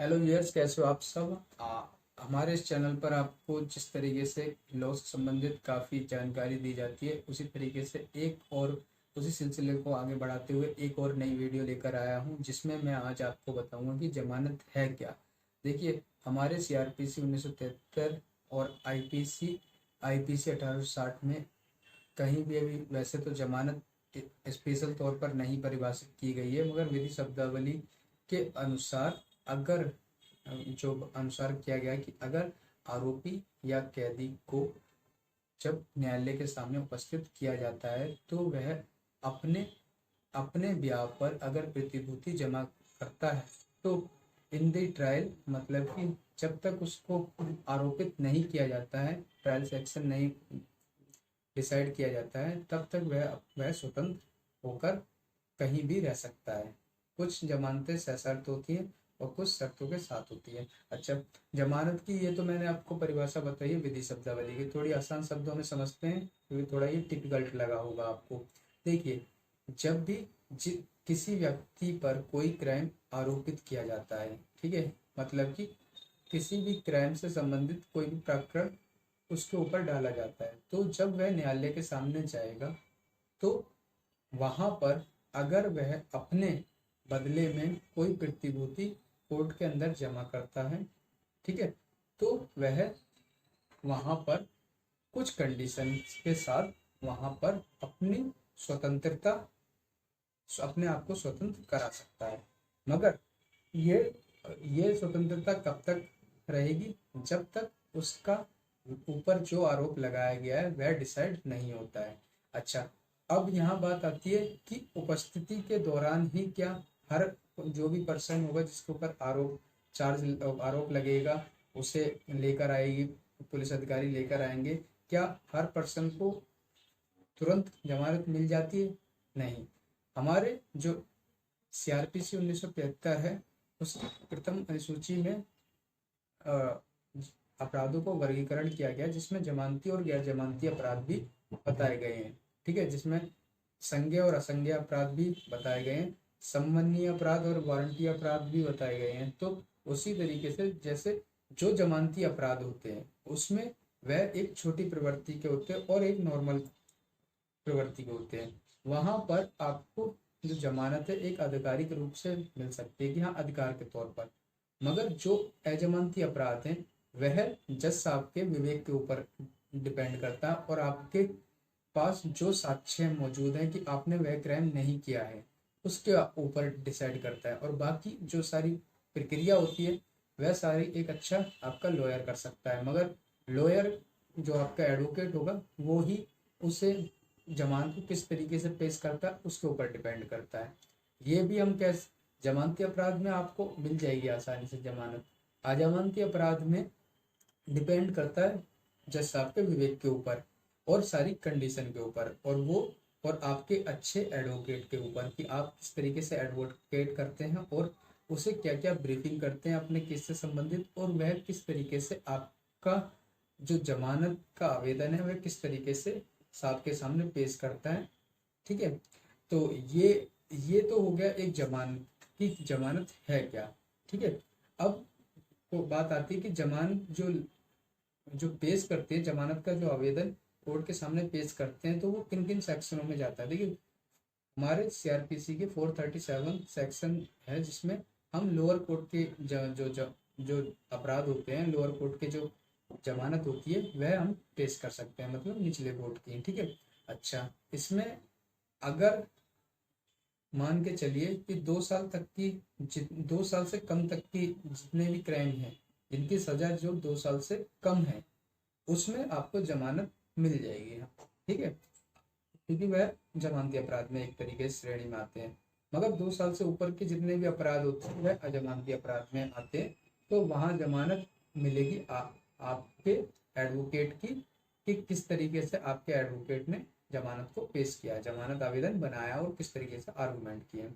Hello viewers, कैसे हो आप सब। हमारे इस चैनल पर आपको जिस तरीके से लॉ से संबंधित काफ़ी जानकारी दी जाती है, उसी तरीके से एक और उसी सिलसिले को आगे बढ़ाते हुए एक और नई वीडियो लेकर आया हूं, जिसमें मैं आज आपको बताऊंगा कि जमानत है क्या। देखिए, हमारे सीआरपीसी 1973 और आईपीसी आईपीसी 1860 में कहीं भी अभी वैसे तो जमानत स्पेशल तौर पर नहीं परिभाषित की गई है, मगर विधि शब्दावली के अनुसार अगर जो अनुसार किया गया है कि अगर आरोपी या कैदी को जब न्यायालय के सामने उपस्थित किया जाता है तो वह अपने अपने ब्याह पर अगर प्रतिभूति जमा करता है तो इन द ट्रायल, मतलब कि जब तक उसको आरोपित नहीं किया जाता है, ट्रायल सेक्शन नहीं डिसाइड किया जाता है, तब तक वह स्वतंत्र होकर कहीं भी रह सकता है। कुछ जमानतें सशर्त होती हैं और कुछ शर्तों के साथ होती है। अच्छा, जमानत की ये तो मैंने आपको परिभाषा बताई है विधि शब्दावली की, थोड़ी आसान शब्दों में समझते हैं क्योंकि थोड़ा ये टिपिकल लगा होगा आपको। देखिए, जब भी किसी व्यक्ति पर कोई क्राइम आरोपित किया जाता है, ठीक है, मतलब कि किसी भी क्राइम से संबंधित कोई भी प्रकरण उसके ऊपर डाला जाता है, तो जब वह न्यायालय के सामने जाएगा तो वहां पर अगर वह अपने बदले में कोई प्रतिभूति कोर्ट के अंदर जमा करता है, ठीक है, तो वह वहां पर कुछ कंडीशन के साथ वहां पर अपनी स्वतंत्रता अपने आप को स्वतंत्र करा सकता है। मगर ये ये स्वतंत्रता कब तक रहेगी? जब तक उसका ऊपर जो आरोप लगाया गया है वह डिसाइड नहीं होता है। अच्छा, अब यहाँ बात आती है कि उपस्थिति के दौरान ही क्या हर जो भी पर्सन होगा जिसके ऊपर आरोप लगेगा उसे लेकर आएगी पुलिस अधिकारी लेकर आएंगे, क्या हर पर्सन को तुरंत जमानत मिल जाती है? नहीं। हमारे जो सीआरपीसी 1973 है उसकी प्रथम अनुसूची में अपराधों को वर्गीकरण किया गया, जिसमें जमानती और गैर जमानती अपराध भी बताए गए हैं, ठीक है, जिसमें संज्ञेय और असंज्ञेय अपराध भी बताए गए हैं, सम्मानीय अपराध और वारंटी अपराध भी बताए गए हैं। तो उसी तरीके से जैसे जो जमानती अपराध होते हैं उसमें वह एक छोटी प्रवृत्ति के होते हैं और एक नॉर्मल प्रवृत्ति के होते हैं। वहां पर आपको जो जमानत है एक आधिकारिक रूप से मिल सकती है कि हाँ, अधिकार के तौर पर। मगर जो अजमानती अपराध हैं वह जज साहब के विवेक के ऊपर डिपेंड करता है और आपके पास जो साक्ष्य मौजूद है कि आपने वह क्राइम नहीं किया है उसके ऊपर डिसाइड करता है। और बाकी जो सारी प्रक्रिया होती है वह सारी एक अच्छा आपका लॉयर कर सकता है, मगर लॉयर जो आपका एडवोकेट होगा वो ही उसे जमानत को किस तरीके से पेश करता है उसके ऊपर डिपेंड करता है। ये भी हम कैसे जमानती अपराध में आपको मिल जाएगी आसानी से जमानत। अजमानती अपराध में डिपेंड करता है जज साहब के विवेक के ऊपर और सारी कंडीशन के ऊपर, और आपके अच्छे एडवोकेट के ऊपर कि आप किस तरीके से एडवोकेट करते हैं और उसे क्या क्या ब्रीफिंग करते हैं अपने केस से संबंधित, और वह किस तरीके से आपका जो जमानत का आवेदन है वह किस तरीके से साहब के सामने पेश करता है, ठीक है। तो ये तो हो गया एक जमानत की जमानत है क्या, ठीक है। अब तो बात आती है कि जमानत जो जो पेश करते हैं, जमानत का जो आवेदन कोर्ट के सामने पेश करते हैं, तो वो किन किन सेक्शनों में जाता है। देखिए, हमारे सीआरपीसी के 437 सेक्शन है जिसमें हम लोअर कोर्ट के जो अपराध होते हैं, लोअर कोर्ट के जो जमानत होती है वह हम पेश कर सकते हैं, मतलब निचले कोर्ट की, ठीक है। अच्छा, इसमें अगर मान के चलिए कि 2 साल तक की 2 साल से कम तक की जितने भी क्राइम हैं जिनकी सजा जो 2 साल से कम है उसमें आपको जमानत मिल जाएगी, ठीक है, क्योंकि वह जमानती अपराध में एक तरीके से श्रेणी में आते हैं। मगर 2 साल से ऊपर के जितने भी अपराध होते हैं वह अजमानती अपराध में आते हैं, तो वहां जमानत मिलेगी आपके एडवोकेट की कि किस तरीके से आपके एडवोकेट ने जमानत को पेश किया, जमानत आवेदन बनाया और किस तरीके से आर्गुमेंट किए।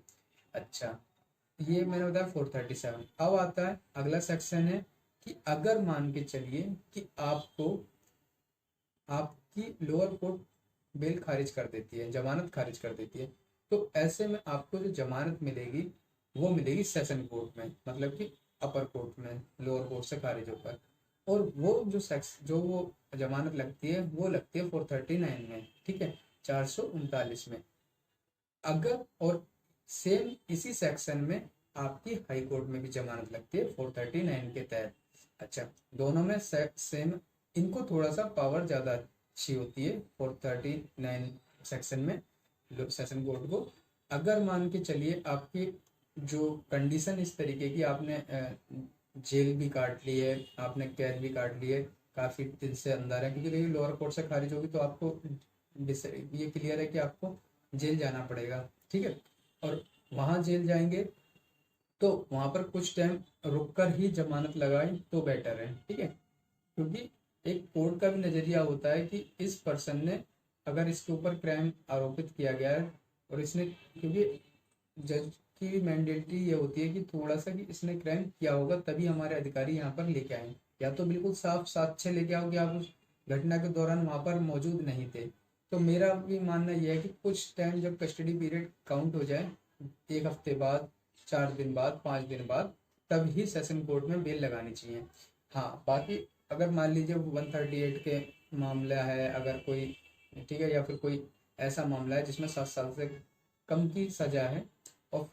अच्छा, ये मैंने बताया 437। अब आता है अगला सेक्शन है कि अगर मान के चलिए कि आपकी लोअर कोर्ट बेल खारिज कर देती है, जमानत खारिज कर देती है, तो ऐसे में आपको जो जमानत मिलेगी वो मिलेगी सेशन कोर्ट में, मतलब कि अपर कोर्ट में, लोअर कोर्ट से खारिज होकर। और वो जो वो जमानत लगती है वो लगती है 439 में, ठीक है, 439 में। अगर और सेम इसी सेक्शन में आपकी हाई कोर्ट में भी जमानत लगती है 439 के तहत। अच्छा, दोनों में सेम, इनको थोड़ा सा पावर ज़्यादा अच्छी होती है 439 सेक्शन में सेशन कोर्ट को। अगर मान के चलिए आपकी जो कंडीशन इस तरीके की, आपने जेल भी काट ली है, आपने कैद भी काट ली है, काफ़ी दिन से अंदर है, क्योंकि देखिए लोअर कोर्ट से खारिज होगी तो आपको ये क्लियर है कि आपको जेल जाना पड़ेगा, ठीक है। और वहाँ जेल जाएंगे तो वहाँ पर कुछ टाइम रुक कर ही जमानत लगाएं तो बेटर है, ठीक है। क्योंकि एक कोर्ट का भी नज़रिया होता है कि इस पर्सन ने, अगर इसके ऊपर क्राइम आरोपित किया गया है और इसने, क्योंकि जज की भी मैंडेटरी ये होती है कि थोड़ा सा कि इसने क्राइम किया होगा तभी हमारे अधिकारी यहाँ पर लेके आए, या तो बिल्कुल साफ साक्ष्य लेके आओ कि आप उस घटना के दौरान वहाँ पर मौजूद नहीं थे। तो मेरा भी मानना यह है कि कुछ टाइम जब कस्टडी पीरियड काउंट हो जाए, 1 हफ्ते बाद, 4 दिन बाद, 5 दिन बाद, तब ही सेशन कोर्ट में बेल लगानी चाहिए। हाँ, बाकी अगर मान लीजिए 138 के मामला है, अगर कोई, ठीक है, या फिर कोई ऐसा मामला है जिसमें 7 साल से कम की सजा है और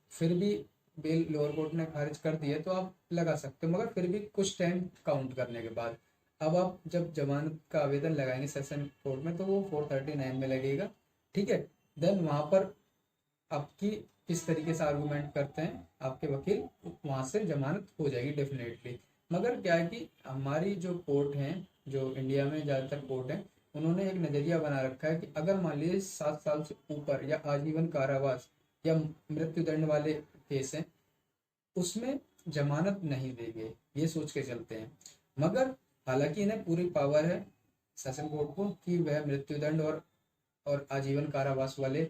फिर भी बेल लोअर कोर्ट ने खारिज कर दी है तो आप लगा सकते हो, मगर फिर भी कुछ टाइम काउंट करने के बाद। अब आप जब जमानत का आवेदन लगाएंगे सेशन कोर्ट में तो वो 439 में लगेगा, ठीक है। देन वहाँ पर आपकी किस तरीके से आर्गूमेंट करते हैं आपके वकील, वहाँ से जमानत हो जाएगी डेफिनेटली। मगर क्या है कि हमारी जो कोर्ट हैं, जो इंडिया में ज़्यादातर कोर्ट हैं, उन्होंने एक नज़रिया बना रखा है कि अगर मान लीजिए 7 साल से ऊपर या आजीवन कारावास या मृत्युदंड वाले केस हैं, उसमें जमानत नहीं देंगे, ये सोच के चलते हैं। मगर हालांकि इन्हें पूरी पावर है सेशन कोर्ट को कि वह मृत्युदंड और आजीवन कारावास वाले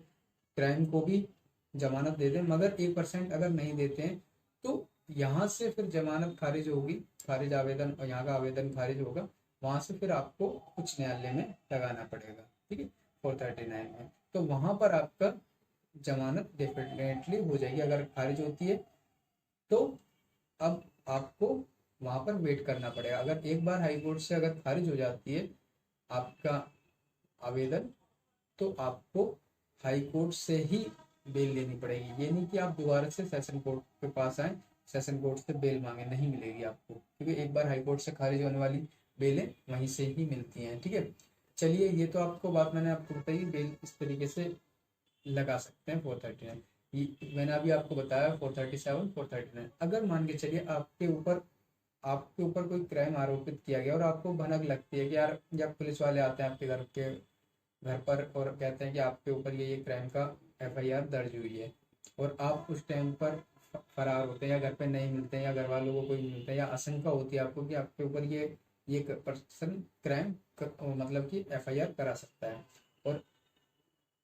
क्राइम को भी जमानत दे दें, मगर 1% अगर नहीं देते हैं तो यहाँ से फिर जमानत खारिज होगी, खारिज आवेदन, और यहाँ का आवेदन खारिज होगा, वहाँ से फिर आपको उच्च न्यायालय में लगाना पड़ेगा, ठीक है, 439 में। तो वहाँ पर आपका जमानत डेफिनेटली हो जाएगी। अगर खारिज होती है तो अब आपको वहाँ पर वेट करना पड़ेगा। अगर एक बार हाई कोर्ट से अगर खारिज हो जाती है आपका आवेदन तो आपको हाई कोर्ट से ही बेल लेनी पड़ेगी। ये नहीं कि आप दोबारा से सेशन कोर्ट के पास आए, सेशन कोर्ट से बेल मांगे, नहीं मिलेगी आपको, क्योंकि एक बार हाई कोर्ट से खारिज होने वाली बेलें वहीं से ही मिलती हैं, ठीक है। चलिए, ये तो आपको बात मैंने आपको बताई, बेल इस तरीके से लगा सकते हैं 439। मैंने अभी आपको बताया 437, 439। अगर मान के चलिए आपके ऊपर कोई क्राइम आरोपित किया गया और आपको भनक लगती है कि यार, जब पुलिस वाले आते हैं आपके घर पर और कहते हैं कि आपके ऊपर ये क्राइम का FIR दर्ज हुई है, और आप उस टाइम पर फरार होते हैं या घर पे नहीं मिलते हैं या घर वालों को कोई मिलते हैं, या आशंका होती है आपको कि आपके ऊपर ये पर्सन क्राइम मतलब कि FIR करा सकता है, और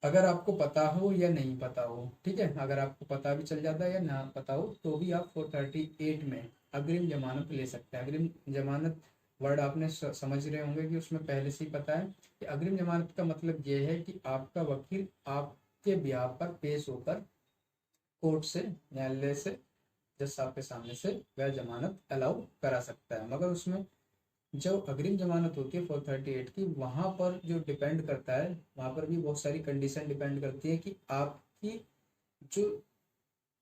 अगर आपको पता हो या नहीं पता हो, ठीक है, अगर आपको पता भी चल जाता है या ना पता हो तो भी आप 438 में अग्रिम जमानत ले सकते हैं। अग्रिम जमानत वर्ड आपने समझ रहे होंगे कि उसमें पहले से ही पता है कि अग्रिम जमानत का मतलब ये है कि आपका वकील आपके ब्याह पर पेश होकर कोर्ट से, न्यायालय से, जज साहब के सामने से वह जमानत अलाउ करा सकता है। मगर उसमें जो अग्रिम जमानत होती है 438 की, वहाँ पर जो डिपेंड करता है, वहाँ पर भी बहुत सारी कंडीशन डिपेंड करती है कि आपकी जो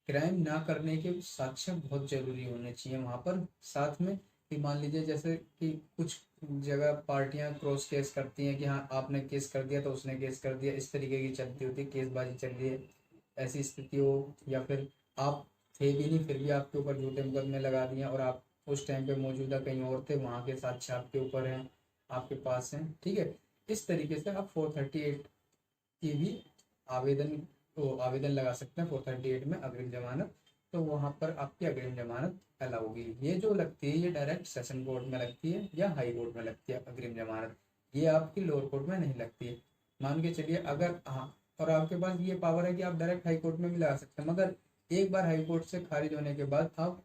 क्राइम ना करने के साक्ष्य बहुत जरूरी होने चाहिए वहाँ पर साथ में। कि मान लीजिए जैसे कि कुछ जगह पार्टियां क्रॉस केस करती हैं कि हाँ आपने केस कर दिया तो उसने केस कर दिया, इस तरीके की चलती होती है, केसबाजी चल रही है, ऐसी स्थिति हो, या फिर आप थे भी नहीं फिर भी आपके ऊपर झूठे मुकदमे लगा दिए और आप उस टाइम पे मौजूदा कहीं और थे, वहाँ के साक्ष्य आपके ऊपर हैं, आपके पास हैं, ठीक है। इस तरीके से आप 438 की भी आवेदन लगा सकते हैं 438 में अग्रिम जमानत। तो वहाँ पर आपकी अग्रिम जमानत अलाउ होगी। ये जो लगती है ये डायरेक्ट सेशन कोर्ट में लगती है या हाई कोर्ट में लगती है अग्रिम जमानत, ये आपकी लोअर कोर्ट में नहीं लगती है। मान के चलिए अगर, हाँ, और आपके पास ये पावर है कि आप डायरेक्ट हाई कोर्ट में भी लगा सकते हैं, मगर एक बार हाई कोर्ट से खारिज होने के बाद आप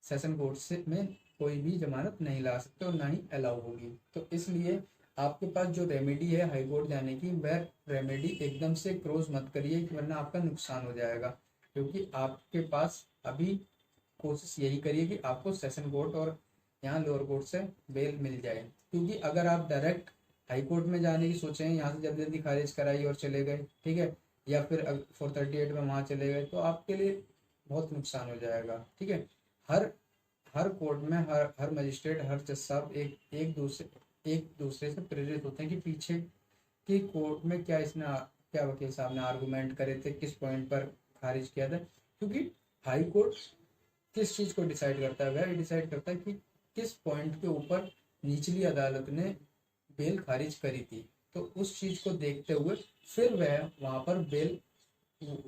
सेशन कोर्ट से में कोई भी जमानत नहीं ला सकते और ना ही अलाउ होगी। तो इसलिए आपके पास जो रेमेडी है हाई कोर्ट जाने की, वह रेमेडी एकदम से क्रॉस मत करिए, वरना आपका नुकसान हो जाएगा, क्योंकि आपके पास अभी कोशिश यही करिए कि आपको सेशन कोर्ट और यहाँ लोअर कोर्ट से बेल मिल जाए, क्योंकि अगर आप डायरेक्ट हाई कोर्ट में जाने की सोचें, यहाँ से जल्दी जल्दी खारिज कराई और चले गए, ठीक है, या फिर 438 में वहाँ चले गए, तो आपके लिए बहुत नुकसान हो जाएगा, ठीक है। हर हर कोर्ट में हर मजिस्ट्रेट, हर जज साहब एक दूसरे से प्रेरित होते हैं कि पीछे की कोर्ट में क्या वकील साहब ने आर्गूमेंट करे थे, किस पॉइंट पर खारिज किया था, क्योंकि हाई कोर्ट किस चीज को डिसाइड करता है, वह डिसाइड करता है कि किस पॉइंट के ऊपर निचली अदालत ने बेल खारिज करी थी, तो उस चीज को देखते हुए फिर वह वहां पर बेल,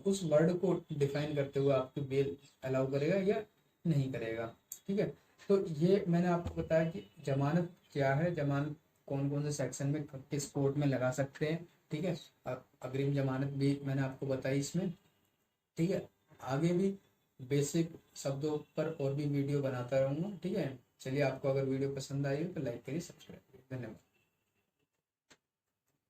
उस वर्ड को डिफाइन करते हुए आपकी बेल अलाउ करेगा या नहीं करेगा, ठीक है। तो ये मैंने आपको बताया कि जमानत क्या है, जमानत कौन कौन से सेक्शन में किस कोर्ट में लगा सकते हैं, ठीक है। अग्रिम जमानत भी मैंने आपको बताई इसमें, ठीक है। आगे भी बेसिक शब्दों पर और भी वीडियो बनाता रहूँगा, ठीक है। चलिए, आपको अगर वीडियो पसंद आई हो तो लाइक करिए, सब्सक्राइब करिए, धन्यवाद।